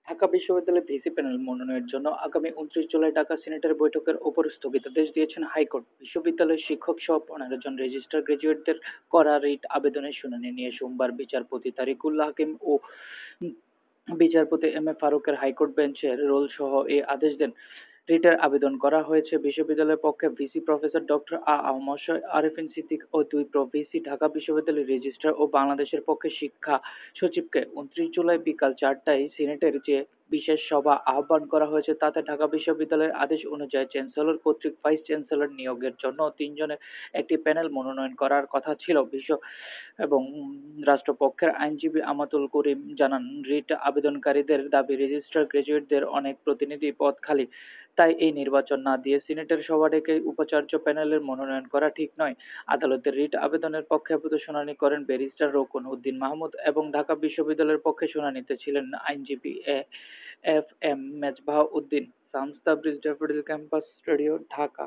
ঢাকা বিশ্ববিদ্যালয়ের VC panel মনোনয়নের জন্য আগামী 29 জুলাই ঢাকা সিনেটের বৈঠকের ওপর স্থগিতাদেশ দিয়েছেন হাইকোর্ট। বিশ্ববিদ্যালয়ের শিক্ষক সহ 15 জন রেজিস্টার গ্রাজুয়েটদের করা রিট আবেদনের শুনানি নিয়ে সোমবার বিচারপতি তারিকুল হাকিম ও বিচারপতি এম এ ফারুকের হাইকোর্ট বেঞ্চের রোল সহ এই আদেশ দেন। রিটের আবেদন করা হয়েছে বিশ্ববিদ্যালয়ের পক্ষে ভিসি প্রফেসর ডক্টর মশাই আরিফিন সিদ্দিক ও দুই ভিসি ঢাকা বিশ্ববিদ্যালয়ের রেজিস্ট্রার ও বাংলাদেশের পক্ষে শিক্ষা সচিবকে 29 জুলাই বিকাল 4টায় সিনেটের যে বিশেষ সভা আহ্বান করা হয়েছে তাতে ঢাকা বিশ্ববিদ্যালয়ের আদেশ অনুযায়ী চ্যান্সেলর কর্তৃক ভাইস চ্যান্সেলর নিয়োগের জন্য 3 জনের একটি প্যানেল মনোনয়ন করার কথা ছিল। এবং রাষ্ট্রপক্ষের আইনজীবী আমাতুল করিম জানান, রিট আবেদনকারীদের দাবি রেজিস্ট্রার গ্রাজুয়েটদের অনেক প্রতিনিধি পদ খালি, তাই এই নির্বাচন না দিয়ে সিনেটের সভা ডেকে উপাচার্য প্যানেলের মনোনয়ন করা ঠিক নয়। আদালতের রিট আবেদনের পক্ষে শুনানি করেন ব্যারিস্টার রোকন উদ্দিন মাহমুদ এবং ঢাকা বিশ্ববিদ্যালয়ের পক্ষে শুনানিতে ছিলেন আইনজীবী F M Mesbah Uddin. Shams Tabriz, Daffodil Campus Radio, Dhaka.